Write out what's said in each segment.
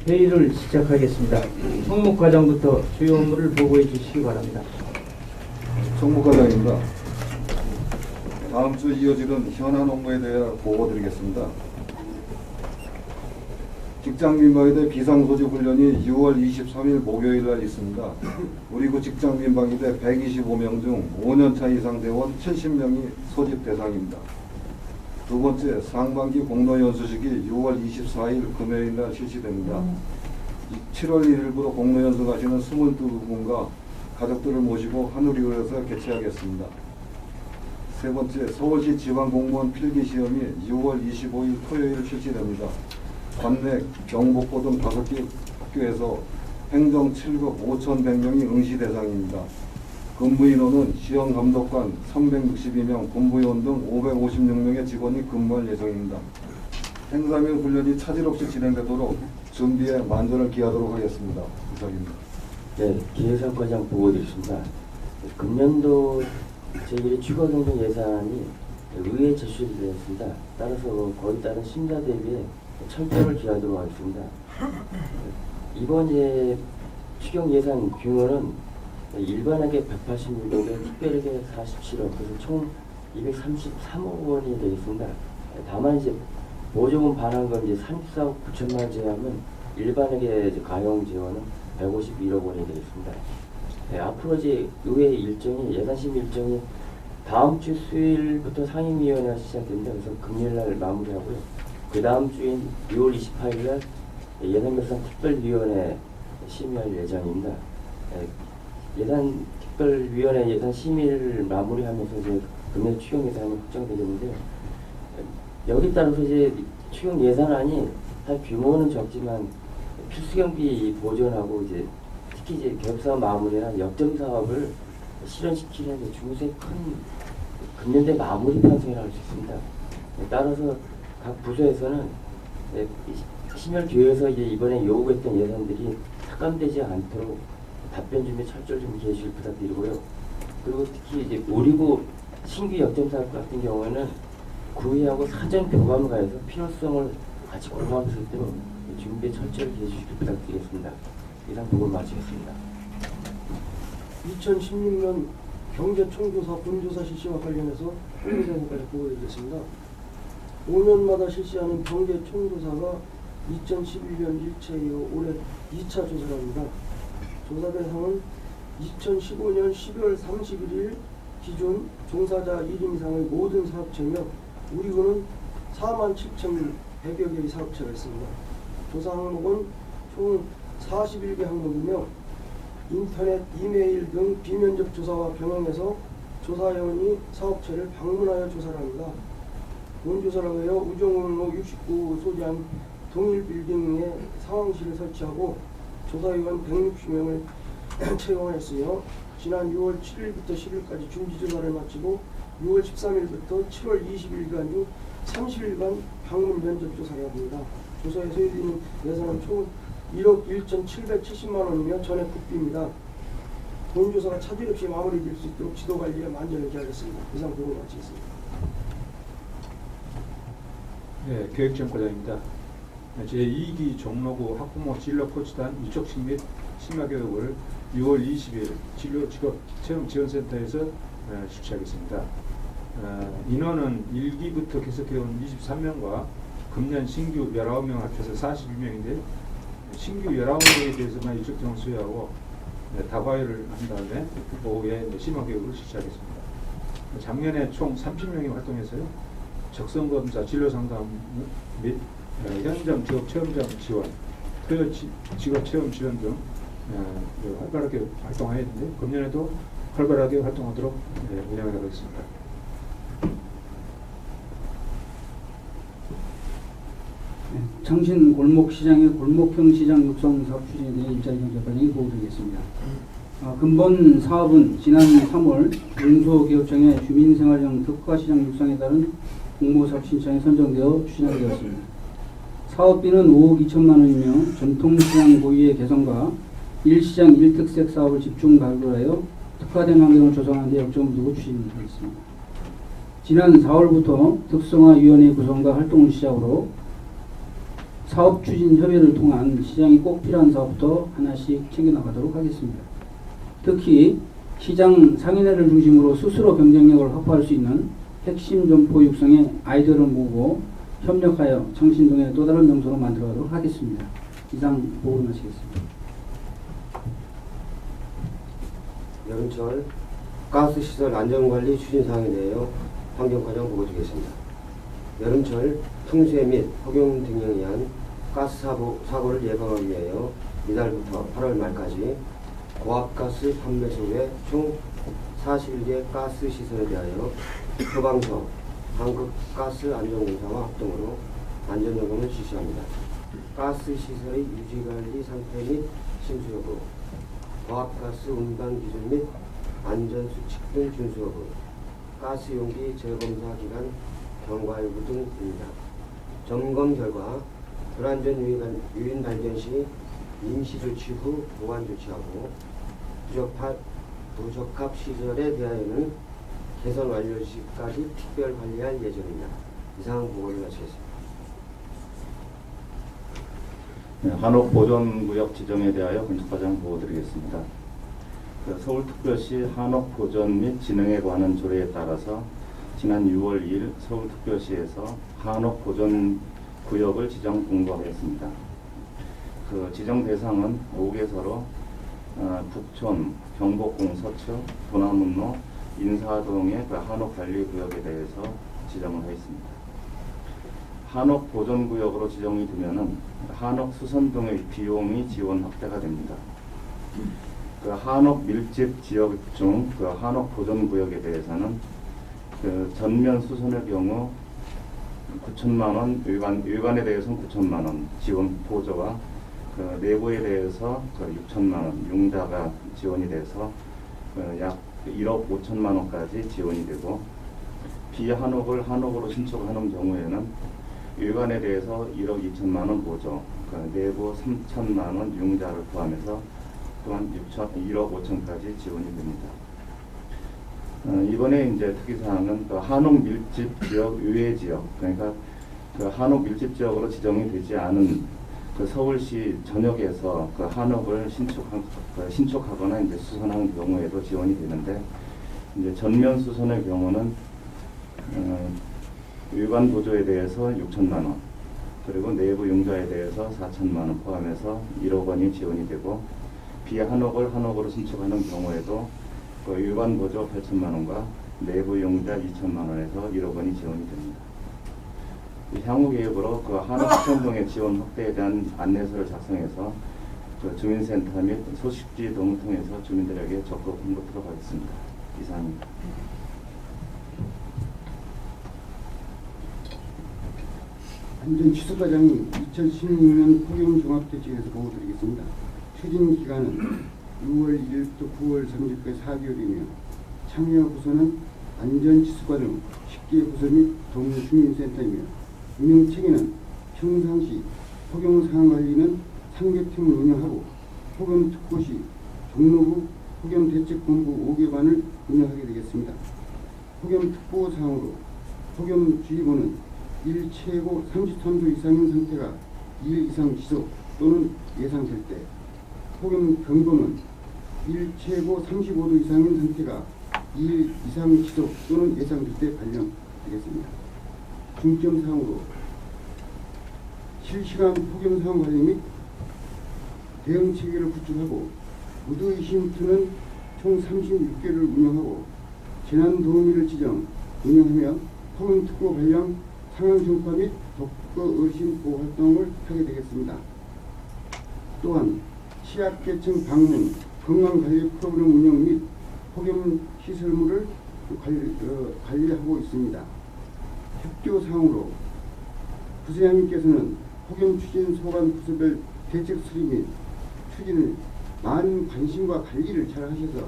회의를 시작하겠습니다. 총무과장부터 주요 업무를 보고해 주시기 바랍니다. 총무과장입니다. 다음 주 이어지는 현안 업무에 대해 보고드리겠습니다. 직장민방위대 비상소집 훈련이 6월 23일 목요일 날 있습니다. 우리 구 직장민방위대 125명 중 5년차 이상 대원 70명이 소집 대상입니다. 두 번째, 상반기 공로연수식이 6월 24일 금요일 날 실시됩니다. 7월 1일부로 공로연수 가시는 22분과 가족들을 모시고 하늘이구에서 개최하겠습니다. 세 번째, 서울시 지방공무원 필기시험이 6월 25일 토요일 실시됩니다. 관내, 경복고 등 5개 학교에서 행정 7급 5,100명이 응시 대상입니다. 근무인원은 시험감독관 362명, 군부위원 등 556명의 직원이 근무할 예정입니다. 행사 및 훈련이 차질 없이 진행되도록 준비에 만전을 기하도록 하겠습니다. 이상입니다. 네, 기획사과장 보고드리겠습니다. 금년도 제1회 추가경정 예산이 의회에 제출이 되었습니다. 따라서 거기에 따른 심사 대비에 철저를 기하도록 하겠습니다. 이번 추경 예산 규모는 일반하게 186억에 특별하게 47억, 그래서 총 233억 원이 되겠습니다. 다만 보조금 반환 건 34억 9천만 제하면 일반하게 가용 지원은 151억 원이 되겠습니다. 네, 앞으로 의회 일정이 예산심 일정이 다음 주 수요일부터 상임위원회가 시작됩니다. 그래서 금요일 날 마무리하고요. 그 다음 주인 6월 28일 날 예산결산 특별위원회 심의할 예정입니다. 예산특별위원회 예산 심의를 마무리하면서 금년 추경 예산이 확정되겠는데요. 여기 따라서 추경 예산안이 규모는 적지만 필수경비 보존하고 특히 개업사업 마무리나 역점 사업을 실현시키는 중세 큰 금년대 마무리 편성이라고 할 수 있습니다. 따라서 각 부서에서는 심혈교회에서 이번에 요구했던 예산들이 삭감되지 않도록 답변 준비 철저히 좀 해주실 부탁드리고요. 그리고 특히 우리구 신규 역점 사업 같은 경우에는 구의하고 사전 교감을 가해서 필요성을 같이 공감할 수 있도록 준비 철저히 해주시길 부탁드리겠습니다. 이상 보고를 마치겠습니다. 2016년 경제총조사 본조사 실시와 관련해서 회의장까지 보고드리겠습니다. 5년마다 실시하는 경제총조사가 2011년 1차 이후 올해 2차 조사랍니다. 조사 대상은 2015년 12월 31일 기준 종사자 1인 이상의 모든 사업체며 우리 구는 47,100여 개의 사업체가 있습니다. 조사 항목은 총 41개 항목이며 인터넷, 이메일 등 비면접 조사와 병행해서 조사위원이 사업체를 방문하여 조사를 합니다. 본조사를 위하여 우정원로 69 소재한 동일 빌딩에 상황실을 설치하고 조사위원 160명을 채용했으며 지난 6월 7일부터 10일까지 준비조사를 마치고 6월 13일부터 7월 20일간 중 30일간 방문 면접 조사를 합니다. 조사에 소요되는 예산은 총 1억 1,770만 원이며 전액 국비입니다. 본조사가 차질 없이 마무리될 수 있도록 지도관리에 만전을 기하겠습니다. 이상 보고 마치겠습니다. 네, 교육청과장입니다. 제2기 종로구 학부모 진로 코치단 이쪽식 및 심화교육을 6월 20일 진로 직업 체험 지원센터에서 실시하겠습니다. 인원은 1기부터 계속해온 23명과 금년 신규 19명 합쳐서 41명인데 신규 19명에 대해서만 이쪽정을 수여하고 다과회를 한 다음에 오후에 심화교육을 실시하겠습니다. 작년에 총 30명이 활동해서요. 적성검사, 진로상담 및 현장 직업체험장 지원, 토요 직업체험 지원 등 활발하게 활동하였는데 금년에도 활발하게 활동하도록 운영하도록 하겠습니다. 창신 골목시장의 골목형 시장 육성 사업 추진에 대해 일자리 경제과장이 보고드리겠습니다. 근본 사업은 지난 3월 중소기업청의 주민생활형 특화시장 육성에 따른 공모사업 신청이 선정되어 추진하였습니다. 사업비는 5억 2천만 원이며 전통시장 고유의 개선과 1시장 1특색 사업을 집중 발굴하여 특화된 환경을 조성하는 데 역점을 두고 추진하겠습니다. 지난 4월부터 특성화위원회 구성과 활동을 시작으로 사업 추진 협의를 통한 시장이 꼭 필요한 사업부터 하나씩 챙겨나가도록 하겠습니다. 특히 시장 상인회를 중심으로 스스로 경쟁력을 확보할 수 있는 핵심 점포 육성에 아이디어를 모으고 협력하여 창신동의 또 다른 명소로 만들어가도록 하겠습니다. 이상 보고를 마치겠습니다. 여름철 가스시설 안전관리 추진사항에 대하여 환경과정 보고드리겠습니다. 여름철 풍수해 및 폭염 등에 의한 가스 사고를 예방하기 위하여 이달부터 8월 말까지 고압가스 판매소 외 총 41개 가스시설에 대하여 소방서, 한국가스안전공사와 합동으로 안전점검을 실시합니다. 가스시설의 유지관리 상태 및 침수 여부, 고압가스 운반 기준 및 안전수칙 등 준수 여부, 가스용기 재검사 기간 경과 여부 등입니다. 점검 결과 불안전 요인 발견 시 임시 조치 후 보완 조치하고 부적합 시설에 대하여는 개선 완료 시까지 특별 관리할 예정입니다. 이상 보고를 마치겠습니다. 네, 한옥 보존구역 지정에 대하여 건축과장 보고드리겠습니다. 서울특별시 한옥 보존 및 진흥에 관한 조례에 따라서 지난 6월 2일 서울특별시에서 한옥 보존 구역을 지정 공고하였습니다. 그 지정 대상은 5개소로 북촌, 경복궁 서측, 도남문로, 인사동의 그 한옥 관리 구역에 대해서 지정을 하였습니다. 한옥 보존 구역으로 지정이 되면은 한옥 수선동의 비용이 지원 확대가 됩니다. 그 한옥 밀집 지역 중 그 한옥 보존 구역에 대해서는 그 전면 수선의 경우 9천만 원, 외관에 대해서는 9천만 원 지원 보조와 그 내부에 대해서 그 6천만 원 융자가 지원이 돼서 약 1억 5천만 원까지 지원이 되고, 비한옥을 한옥으로 신축하는 경우에는 외관에 대해서 1억 2천만 원 보조, 그 내부 3천만 원 융자를 포함해서 또한 1억 5천까지 지원이 됩니다. 이번에 이제 특이사항은 그 한옥 밀집 지역 외 지역, 그러니까 그 한옥 밀집 지역으로 지정이 되지 않은 그 서울시 전역에서 그 한옥을 신축하거나 이제 수선하는 경우에도 지원이 되는데, 이제 전면 수선의 경우는 외관 보조에 대해서 6천만 원, 그리고 내부 융자에 대해서 4천만 원 포함해서 1억 원이 지원이 되고, 비한옥을 한옥으로 신축하는 경우에도 그 외관 보조 8천만 원과 내부 융자 2천만 원에서 1억 원이 지원이 됩니다. 향후 계획으로 그 한옥 수선동의 지원 확대에 대한 안내서를 작성해서 그 주민센터 및 소식지 등을 통해서 주민들에게 적극 홍보하도록 하겠습니다. 이상입니다. 안전취소과장이 2016년 폭염종합대책에서 보고드리겠습니다. 추진 기간은 6월 1일부터 9월 30일까지 4개월이며 참여 부서는 안전취소과정 10개 부서 및 동주민센터이며 운영체계는 평상시 폭염 상황관리는 3개팀을 운영하고 폭염특보시 종로구 폭염대책본부 5개반을 운영하게 되겠습니다. 폭염특보 사항으로 폭염주의보는 1 최고 33도 이상인 상태가 2일 이상 지속 또는 예상될 때, 폭염경보는 1 최고 35도 이상인 상태가 2일 이상 지속 또는 예상될 때 발령되겠습니다. 중점사항으로 실시간 폭염상황 관리 및 대응체계를 구축하고 무더위 쉼터는 총 36개를 운영하고 재난도우미를 지정 운영하며 폭염특보 발령, 상황정파 및 독거 의심 보호 활동을 하게 되겠습니다. 또한 취약계층 방문, 건강관리 프로그램 운영 및 폭염시설물을 관리하고 있습니다. 협조사항으로 부서장님께서는 폭염추진 소관 부서별 대책 수립 및 추진을 많은 관심과 관리를 잘 하셔서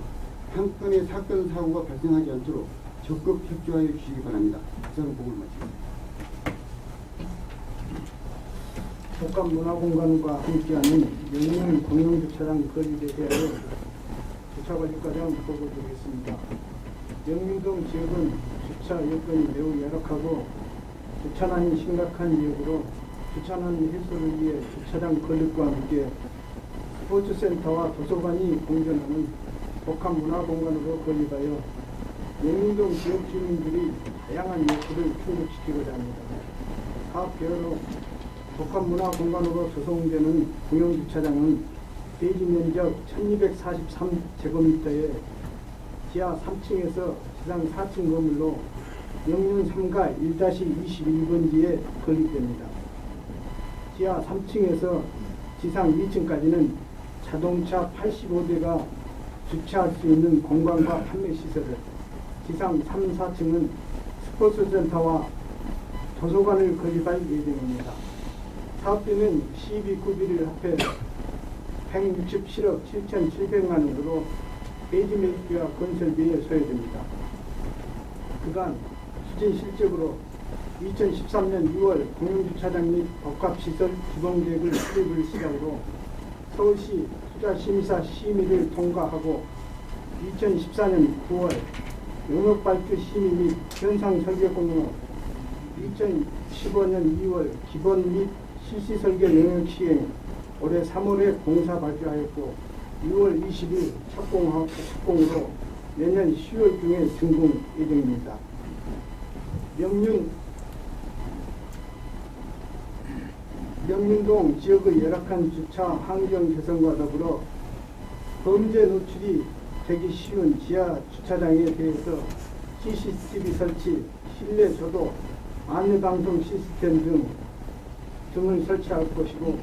한 건의 사건 사고가 발생하지 않도록 적극 협조하여 주시기 바랍니다. 이상 보고를 마치겠습니다. 복합문화공간과 함께하는 영림 공영주차장 건립에 대하여 주차관리과장 보고드리겠습니다. 영림동 지역은 주차 여건이 매우 열악하고 주차난이 심각한 지역으로 주차난 해소를 위해 주차장 건립과 함께 스포츠센터와 도서관이 공존하는 복합 문화공간으로 건립하여 영림동 지역 주민들이 다양한 욕구를 충족시키고자 합니다. 사업 계획으로 복합 문화공간으로 조성되는 공영주차장은 대지 면적 1243제곱미터에 지하 3층에서 지상 4층 건물로 영륜 3가 1-21번지에 건립됩니다. 지하 3층에서 지상 2층까지는 자동차 85대가 주차할 수 있는 공간과 판매 시설을, 지상 3, 4층은 스포츠센터와 도서관을 건립할 예정입니다. 사업비는 시비 구비를 합해 167억 7,700만 원으로 대지 매입비와 건설비에 소요됩니다. 그간 추진 실적으로 2013년 6월 공영주차장 및 복합시설 기본계획을 수립을 시작으로 서울시 투자심의사 심의를 통과하고 2014년 9월 영역발주 심의 및 현상설계 공로, 2015년 2월 기본 및 실시설계 영역 시행, 올해 3월에 공사 발주하였고 6월 20일 착공으로 내년 10월 중에 준공 예정입니다. 명륜동 지역의 열악한 주차 환경 개선과 더불어 범죄 노출이 되기 쉬운 지하 주차장에 대해서 CCTV 설치, 실내 조도, 안내방송 시스템 등을 설치할 것이고,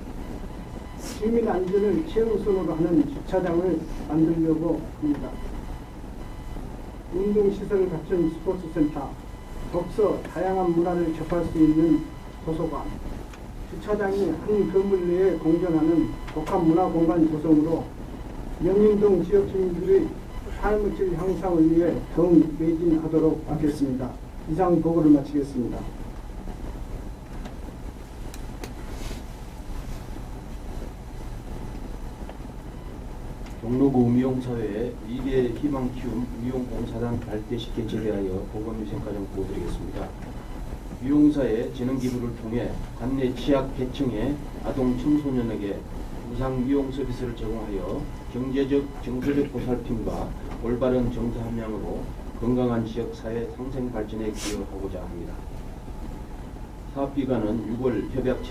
시민 안전을 최우선으로 하는 주차장을 만들려고 합니다. 운동시설을 갖춘 스포츠센터, 독서, 다양한 문화를 접할 수 있는 도서관, 주차장이 한 건물 내에 공존하는 복합 문화공간 구성으로 영림동 지역 주민들의 삶의 질 향상을 위해 더욱 매진하도록 하겠습니다. 이상 보고를 마치겠습니다. 종로구 미용사회에 미래 희망 키움 미용봉사단 발대식 개최에 대하여 보건위생과정 보고드리겠습니다. 미용사의 재능기부를 통해 관내 취약 계층의 아동 청소년에게 무상 미용 서비스를 제공하여 경제적, 정서적 보살핌과 올바른 정서 함양으로 건강한 지역사회 상생 발전에 기여하고자 합니다. 사업기간은 6월 협약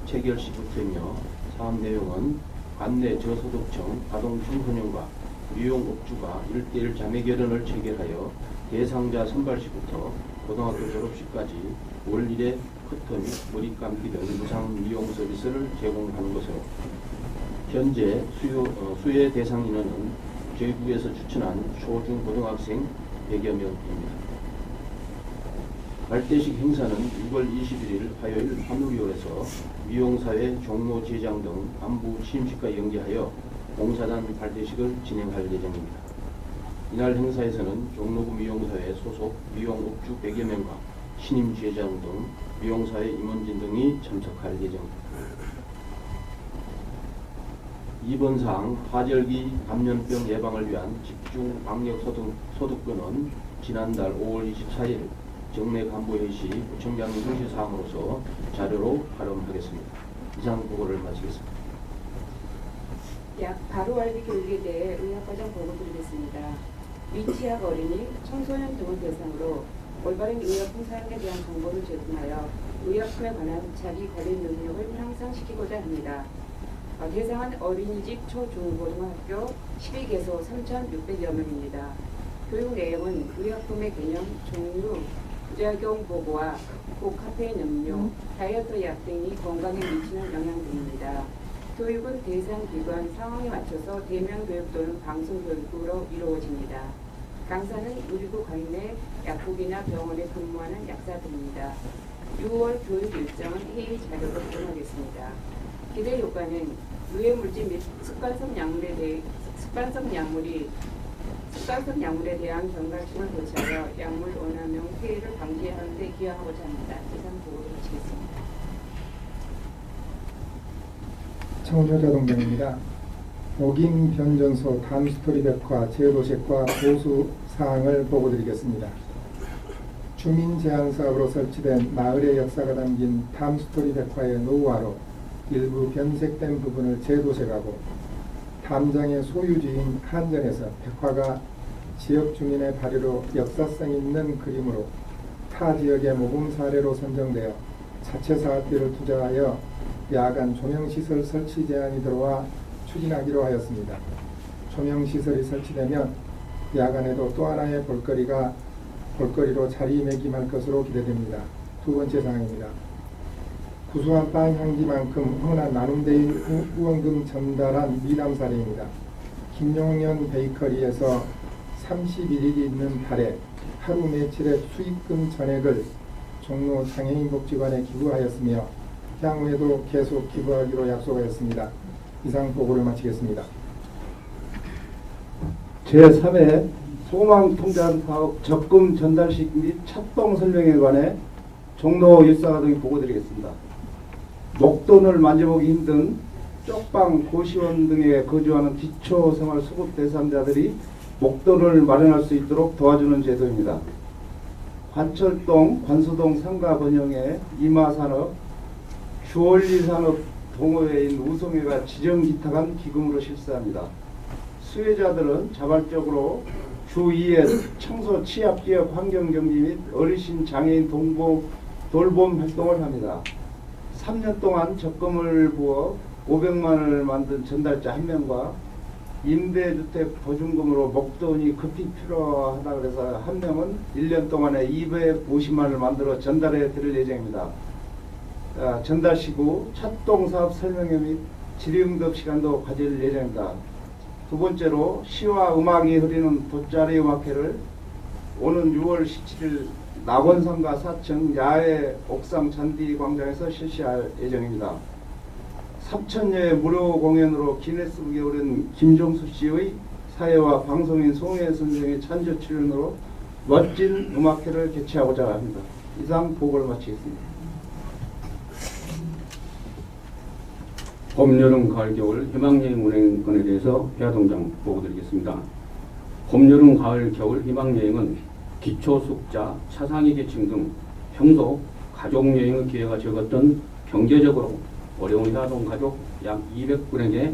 체결 시부터이며 사업 내용은 관내 저소득층 아동 청소년과 미용업주가 1:1 자매결연을 체결하여 대상자 선발 시부터 고등학교 졸업식까지 월일에 커터 및 머리 감기 등 무상 미용 서비스를 제공하는 것으로, 현재 수혜 대상 인원은 저희국에서 추천한 초중 고등학생 100여 명입니다. 발대식 행사는 6월 21일 화요일 한우리홀에서 미용사회 종로 지회장 등 안부 취임식과 연계하여 봉사단 발대식을 진행할 예정입니다. 이날 행사에서는 종로구 미용사회 소속 미용업주 100여 명과 신임 지회장 등 미용사회 임원진 등이 참석할 예정입니다. 2번 사항, 화절기 감염병 예방을 위한 집중 방역 소득권은 지난달 5월 24일 정례 간부회의 시 구청장 공시사항으로서 자료로 발언하겠습니다. 이상 보고를 마치겠습니다. 바로 알기 교육에 대해 의학과정 보고 드리겠습니다. 미취학 어린이, 청소년 등을 대상으로 올바른 의약품 사용에 대한 정보를 제공하여 의약품에 관한 자기 관리 능력을 향상시키고자 합니다. 대상은 어린이집 초중고등학교 12개소 3,600여 명입니다. 교육 내용은 의약품의 개념, 종류, 부작용 보고와 고카페인 음료, 다이어트 약 등이 건강에 미치는 영향 등입니다. 교육은 대상 기관 상황에 맞춰서 대면 교육 또는 방송 교육으로 이루어집니다. 강사는 우리구 관내 약국이나 병원에 근무하는 약사들입니다. 6월 교육 일정은 회의 자료로 보도하겠습니다. 기대 효과는 유해물질 및 습관성 약물에 대한 경각심을 고치하여 약물 오남용 폐해를 방지하는 데 기여하고자 합니다. 이상 보고를 마치겠습니다. 청소자 동경입니다. 녹인 변전소 담스토리 백화 제도색과 보수 사항을 보고드리겠습니다. 주민 제한 사업으로 설치된 마을의 역사가 담긴 탐스토리 백화의 노후화로 일부 변색된 부분을 재도색하고 탐정의 소유주인 한전에서 백화가 지역 주민의 발휘로 역사성 있는 그림으로 타 지역의 모범 사례로 선정되어 자체 사업비를 투자하여 야간 조명시설 설치 제안이 들어와 추진하기로 하였습니다. 조명시설이 설치되면 야간에도 또 하나의 볼거리로 자리매김할 것으로 기대됩니다. 두 번째 사항입니다. 구수한 빵 향기만큼 흔한 나눔데이 후원금 전달한 미담 사례입니다. 김용현 베이커리에서 31일이 있는 달에 하루 며칠의 수익금 전액을 종로 장애인복지관에 기부하였으며 향후에도 계속 기부하기로 약속하였습니다. 이상 보고를 마치겠습니다. 제3회 소망통장 사업 적금 전달식 및 착동 설명에 관해 종로 일사가동이 보고드리겠습니다. 목돈을 만져보기 힘든 쪽방, 고시원 등에 거주하는 기초생활수급 대상자들이 목돈을 마련할 수 있도록 도와주는 제도입니다. 관철동, 관수동 상가 번영의 이마산업, 주원리산업 동호회인 우송회가 지정기탁한 기금으로 실시합니다. 수혜자들은 자발적으로 주 2회 청소 취약지역 환경경기 및 어르신 장애인 돌봄 활동을 합니다. 3년 동안 적금을 부어 500만 원을 만든 전달자 1명과 임대주택 보증금으로 목돈이 급히 필요하다 그래서 1명은 1년 동안에 250만 원을 만들어 전달해 드릴 예정입니다. 전달식 후 착동사업 설명회 및 질의응답 시간도 가질 예정입니다. 두 번째로 시와 음악이 흐리는 돗자리 음악회를 오는 6월 17일 낙원상가 4층 야외 옥상 잔디광장에서 실시할 예정입니다. 3,000여의 무료 공연으로 기네스북에 오른 김종수 씨의 사회와 방송인 송혜 선생의 찬조 출연으로 멋진 음악회를 개최하고자 합니다. 이상 보고를 마치겠습니다. 봄, 여름, 가을, 겨울 희망여행 운행권에 대해서 회화동장 보고드리겠습니다. 봄, 여름, 가을, 겨울 희망여행은 기초숙자, 차상위 계층 등 평소 가족여행의 기회가 적었던 경제적으로 어려운 회화동 가족 약 200분에게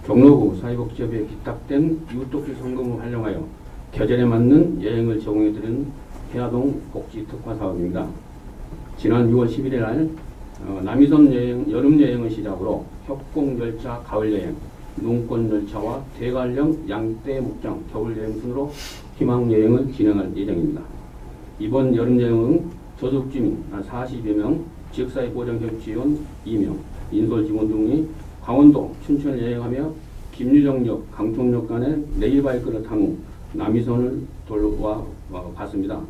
경로구 사회복지협의회에 기탁된 이웃돕기 성금을 활용하여 계절에 맞는 여행을 제공해드리는 회화동 복지특화 사업입니다. 지난 6월 11일 날 남이섬 여름 여행을 시작으로 협곡열차 가을여행, 농권열차와 대관령 양떼 목장 겨울여행 순으로 희망여행을 진행할 예정입니다. 이번 여름여행은 저속주민 40여 명, 지역사회보장협의회원 2명, 인솔직원 등이 강원도, 춘천을 여행하며 김유정역, 강통역 간의 레일바이크를 탄 후 남이섬을 돌아와 갔습니다.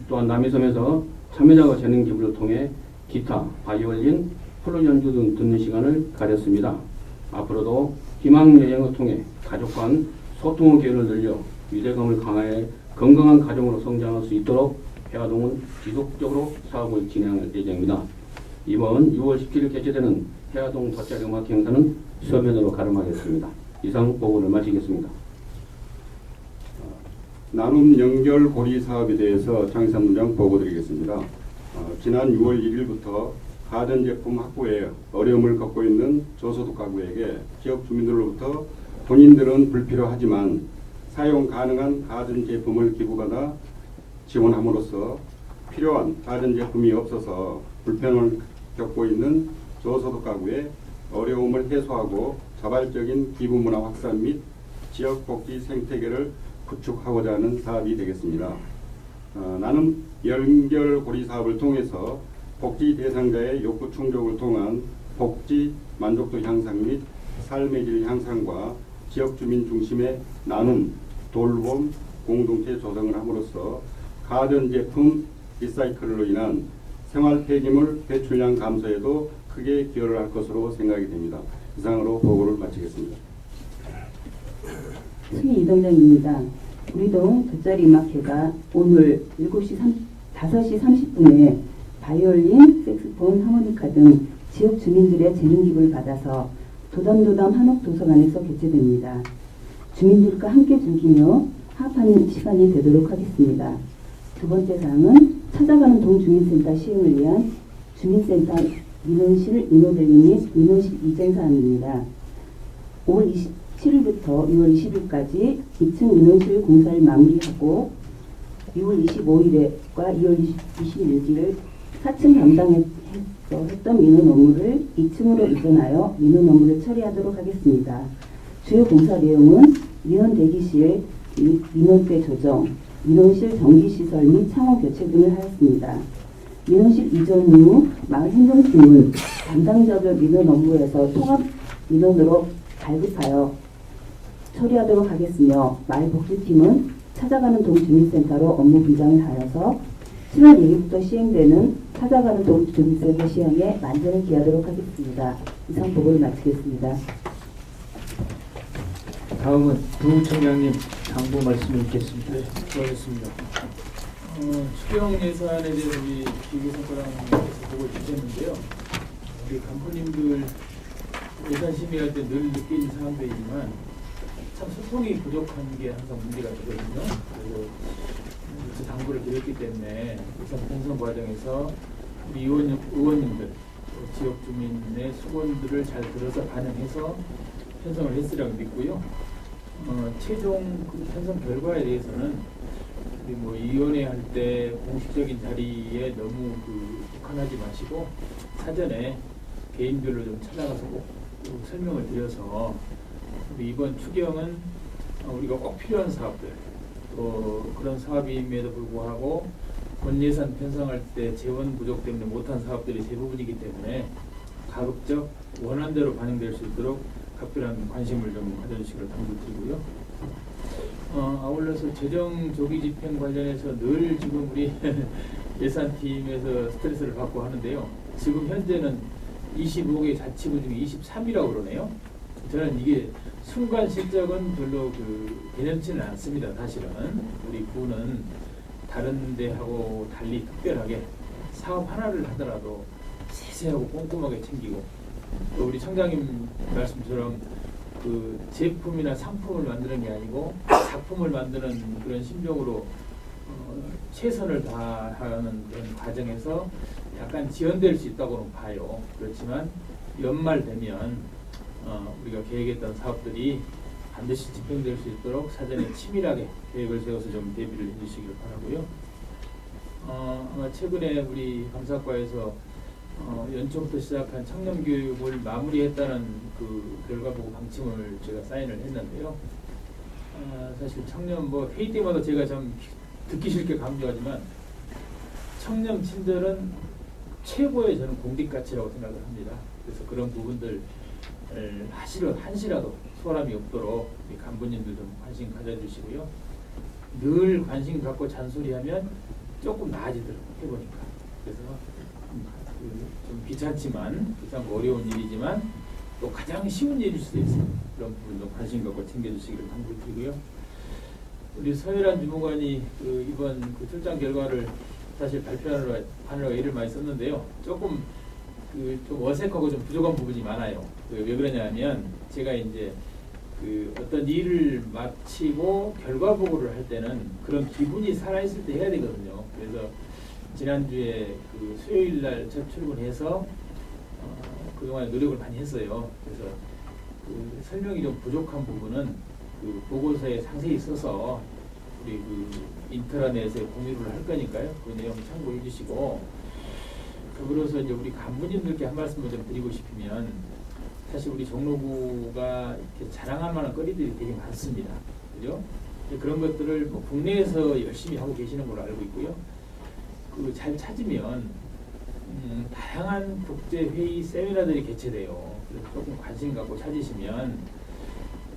또한 남이섬에서 참여자가 재능 기부를 통해 기타, 바이올린, 폴로 연주 등 듣는 시간을 가졌습니다. 앞으로도 희망여행을 통해 가족 간 소통의 기회를 늘려 유대감을 강화해 건강한 가정으로 성장할 수 있도록 회화동은 지속적으로 사업을 진행할 예정입니다. 이번 6월 17일 개최되는 회화동 돗자리 음악 행사는 서면으로 가름하겠습니다. 이상 보고를 마치겠습니다. 나눔 연결 고리 사업에 대해서 장사문장 보고드리겠습니다. 지난 6월 1일부터 가전제품 확보에 어려움을 겪고 있는 저소득 가구에게 지역 주민들로부터 본인들은 불필요하지만 사용 가능한 가전제품을 기부받아 지원함으로써 필요한 가전제품이 없어서 불편을 겪고 있는 저소득 가구의 어려움을 해소하고 자발적인 기부 문화 확산 및 지역 복지 생태계를 구축하고자 하는 사업이 되겠습니다. 나는 연결고리 사업을 통해서 복지 대상자의 욕구 충족을 통한 복지 만족도 향상 및 삶의 질 향상과 지역 주민 중심의 나눔, 돌봄, 공동체 조성을 함으로써 가전제품 리사이클로 인한 생활 폐기물 배출량 감소에도 크게 기여를 할 것으로 생각이 됩니다. 이상으로 보고를 마치겠습니다. 승희 이동장입니다. 우리동 돗자리 음악회가 오늘 5시 30분에 바이올린, 색스폰, 하모니카 등 지역 주민들의 재능 기부를 받아서 도담도담 한옥도서관에서 개최됩니다. 주민들과 함께 즐기며 화합하는 시간이 되도록 하겠습니다. 두 번째 사항은 찾아가는 동주민센터 시행을 위한 주민센터 민원실 인허대기 및 민원실 이전 사항입니다. 5월 27일부터 6월 20일까지 2층 민원실 공사를 마무리하고 6월 25일과 2월 21일 4층 담당해서 했던 민원 업무를 2층으로 이전하여 민원 업무를 처리하도록 하겠습니다. 주요 공사 내용은 민원 대기실 및 민원대 조정, 민원실 전기시설 및 창호 교체 등을 하였습니다. 민원실 이전 후 마을 행정팀은 담당자별 민원 업무에서 통합 민원으로 발급하여 처리하도록 하겠으며 마을 복지팀은 찾아가는 동주민센터로 업무 분장을 하여서 7월 1일부터 시행되는 찾아가는 동주민센터 시행에 만전을 기하도록 하겠습니다. 이상 보고를 마치겠습니다. 다음은 부총장님 당부 말씀을 읽겠습니다. 네, 수고하셨습니다. 추경 예산에 대해서 우리 기계선거랑에서 보고 주셨는데요. 우리 간부님들 예산 심의할 때 늘 느끼는 사항들이지만 참 소통이 부족한 게 항상 문제가 되거든요. 그래서 그 당부를 드렸기 때문에 예산 편성 과정에서 우리 의원님들, 지역 주민의 수건들을 잘 들어서 반영해서 편성을 했으라고 믿고요. 최종 그 편성 결과에 대해서는 우리 뭐 위원회 할 때 공식적인 자리에 너무 국한하지 마시고 사전에 개인별로 좀 찾아가서 꼭 설명을 드려서 우리 이번 추경은 우리가 꼭 필요한 사업들 또 그런 사업임에도 불구하고 본 예산 편성할 때 재원 부족 때문에 못한 사업들이 대부분이기 때문에 가급적 원안대로 반영될 수 있도록 각별한 관심을 좀 가져주시기를 당부드리고요. 아울러서 재정 조기 집행 관련해서 늘 지금 우리 예산팀에서 스트레스를 받고 하는데요. 지금 현재는 25개 자치구 중에 23이라고 그러네요. 저는 이게 순간 실적은 별로 개념치는 않습니다. 사실은 우리 구는 다른 데하고 달리 특별하게 사업 하나를 하더라도 세세하고 꼼꼼하게 챙기고 또 우리 청장님 말씀처럼 그 제품이나 상품을 만드는 게 아니고 작품을 만드는 그런 심정으로 최선을 다하는 그런 과정에서 약간 지연될 수 있다고는 봐요. 그렇지만 연말 되면 우리가 계획했던 사업들이 반드시 집행될 수 있도록 사전에 치밀하게 계획을 세워서 좀 대비를 해주시길 바라고요. 아마 최근에 우리 감사과에서 연초부터 시작한 청년교육을 마무리했다는 그 결과보고 방침을 제가 사인을 했는데요. 사실 청년 회의 때마다 제가 좀 듣기 싫게 강조하지만 청년 친절은 최고의 저는 공깃가치라고 생각을 합니다. 그래서 그런 부분들 한시라도 소홀함이 없도록 우리 간부님들 좀 관심 가져주시고요. 늘 관심 갖고 잔소리하면 조금 나아지더라고요. 해보니까. 그래서 좀 귀찮지만 어려운 일이지만 또 가장 쉬운 일일 수도 있어요. 그런 부분도 관심 갖고 챙겨주시기를 당부드리고요. 우리 서혜란 주무관이 이번 출장 결과를 사실 발표하느라 일을 많이 썼는데요. 조금 좀 어색하고 좀 부족한 부분이 많아요. 왜 그러냐면 제가 이제 어떤 일을 마치고 결과 보고를 할 때는 그런 기분이 살아있을 때 해야 되거든요. 그래서 지난주에 수요일 날 첫 출근해서 그동안 노력을 많이 했어요. 그래서 설명이 좀 부족한 부분은 보고서에 상세히 써서 우리 인터넷에 공유를 할 거니까요. 그 내용 참고해 주시고, 더불어서 이제 우리 간부님들께 한 말씀을 좀 드리고 싶으면, 사실 우리 종로구가 이렇게 자랑할 만한 거리들이 되게 많습니다. 그죠? 그런 것들을 국내에서 열심히 하고 계시는 걸로 알고 있고요. 잘 찾으면 다양한 국제회의 세미나들이 개최돼요. 그래서 조금 관심 갖고 찾으시면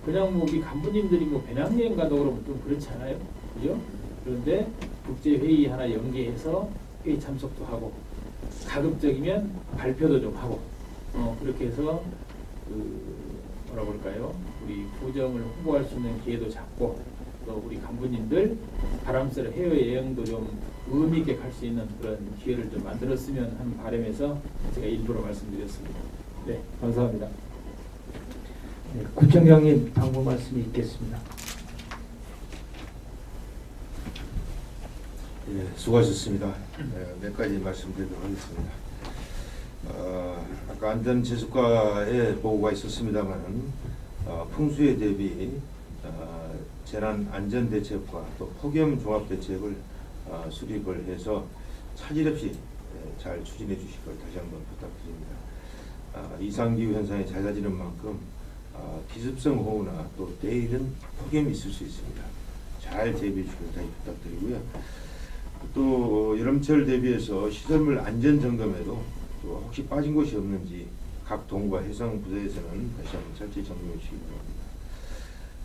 그냥 우리 간부님들이 배낭여행 가도 그러면 좀 그렇지 않아요? 그죠? 그런데 국제회의 하나 연계해서 회의 참석도 하고 가급적이면 발표도 좀 하고 그렇게 해서 뭐라 그럴까요? 우리 구정을 홍보할 수 있는 기회도 잡고 또 우리 간부님들 바람쐬러 해외여행도 좀 의미 있게 갈 수 있는 그런 기회를 좀 만들었으면 하는 바람에서 제가 일부러 말씀드렸습니다. 네, 감사합니다. 네, 구청장님 당부 말씀이 있겠습니다. 예, 수고하셨습니다. 몇 가지 말씀드리도록 하겠습니다. 아까 안전재수과에 보고가 있었습니다만 풍수에 대비 재난 안전대책과 또 폭염 종합대책을 수립을 해서 차질 없이 잘 추진해 주실 걸 다시 한번 부탁드립니다. 이상기후 현상이 잦아지는 만큼 기습성 호우나 또 내일은 폭염이 있을 수 있습니다. 잘 대비해 주시길 다시 부탁드리고요. 또 여름철 대비해서 시설물 안전 점검에도 또 혹시 빠진 곳이 없는지 각 동과 해상 부서에서는 다시 한번 철저히 점검해 주시기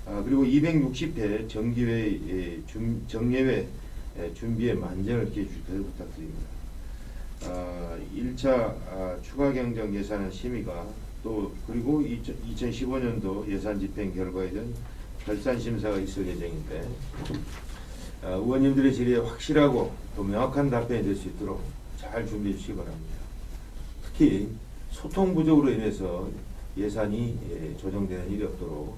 바랍니다. 그리고 260회 정기회 정례회 준비에 만전을 기해 주시길 부탁드립니다. 1차 추가 경정 예산 심의가 또 그리고 2015년도 예산 집행 결과에 대한 결산 심사가 있을 예정인데 의원님들의 질의에 확실하고 또 명확한 답변이 될 수 있도록 잘 준비해 주시기 바랍니다. 특히 소통 부족으로 인해서 예산이 조정되는 일이 없도록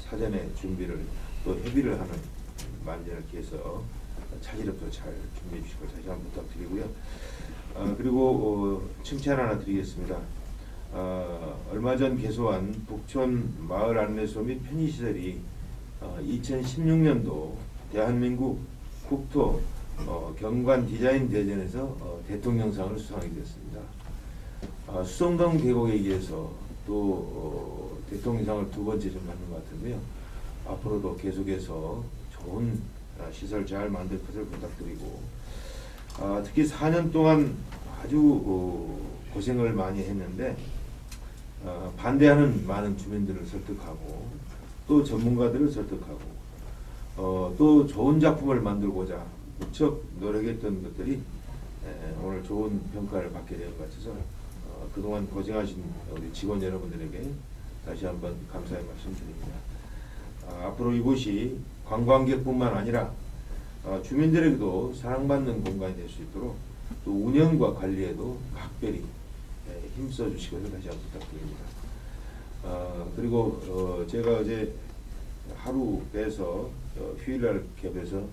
사전에 준비를 또 협의를 하는 만전을 기해서 차질없도록 잘 준비해 주실 걸 다시 한번 부탁드리고요. 그리고 칭찬 하나 드리겠습니다. 얼마 전 개소한 북촌 마을 안내소 및 편의시설이 2016년도 대한민국 국토 경관 디자인 대전에서 대통령상을 수상하게 되었습니다. 수성동 계곡에 의해서 또 대통령상을 두 번째 좀 받는 것 같은데요. 앞으로도 계속해서 좋은 시설 잘 만들 것을 부탁드리고 특히 4년 동안 아주 고생을 많이 했는데 반대하는 많은 주민들을 설득하고 또 전문가들을 설득하고 또 좋은 작품을 만들고자 무척 노력했던 것들이 오늘 좋은 평가를 받게 된 것 같아서 그동안 고생하신 우리 직원 여러분들에게 다시 한번 감사의 말씀드립니다. 앞으로 이곳이 관광객뿐만 아니라 주민들에게도 사랑받는 공간이 될 수 있도록 또 운영과 관리에도 각별히 힘써 주시고 다시 한번 부탁드립니다. 그리고 제가 어제 하루 빼서 휴일날 겹해서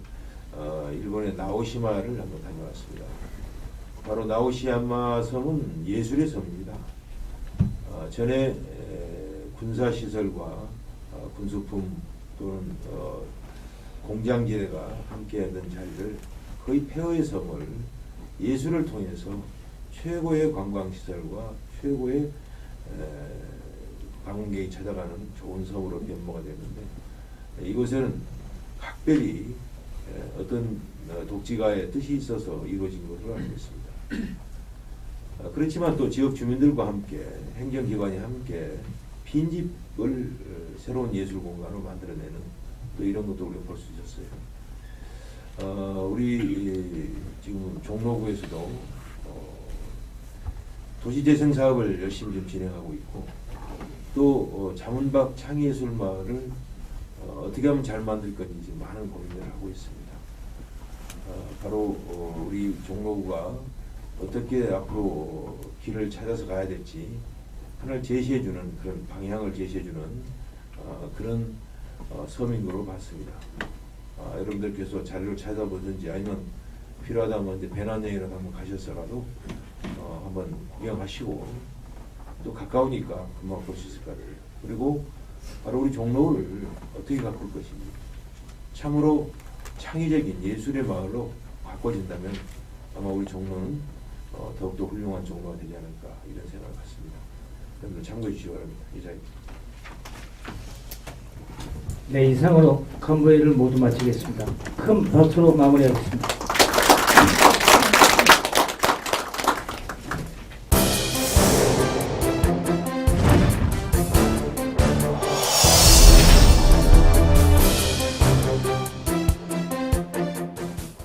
일본의 나오시마를 한번 다녀왔습니다. 바로 나오시야마 섬은 예술의 섬입니다. 전에 군사시설과 군수품 또는 공장지대가 함께하던 자리를 거의 폐허의 섬을 예술을 통해서 최고의 관광시설과 최고의 방문객이 찾아가는 좋은 섬으로 변모가 됐는데 이곳에는 각별히 어떤 독지가의 뜻이 있어서 이루어진 것으로 알고 있습니다. 그렇지만 또 지역 주민들과 함께 행정기관이 함께 빈집을 새로운 예술 공간으로 만들어내는 또 이런 것도 우리가 볼 수 있었어요. 우리 지금 종로구에서도 도시재생 사업을 열심히 좀 진행하고 있고 또 자문박 창의예술마을을 어떻게 하면 잘 만들 건지 많은 고민을 하고 있습니다. 바로 우리 종로구가 어떻게 앞으로 길을 찾아서 가야 될지 하나를 제시해주는 그런 방향을 제시해주는 그런 섬인 걸로 봤습니다. 여러분들께서 자료를 찾아보든지 아니면 필요하다면 이제 배낭여행이라도 한번 가셨어라도 한번 구경하시고 또 가까우니까 금방 볼 수 있을 것 같아요. 그리고 바로 우리 종로를 어떻게 가꿀 것인지 참으로 창의적인 예술의 마을로 바꿔진다면 아마 우리 종로는 더욱더 훌륭한 종로가 되지 않을까 이런 생각을 갖습니다. 여러분들 참고해 주시기 바랍니다. 이상입니다. 네, 이상으로 컨보이를 모두 마치겠습니다. 큰 박수로 마무리하겠습니다.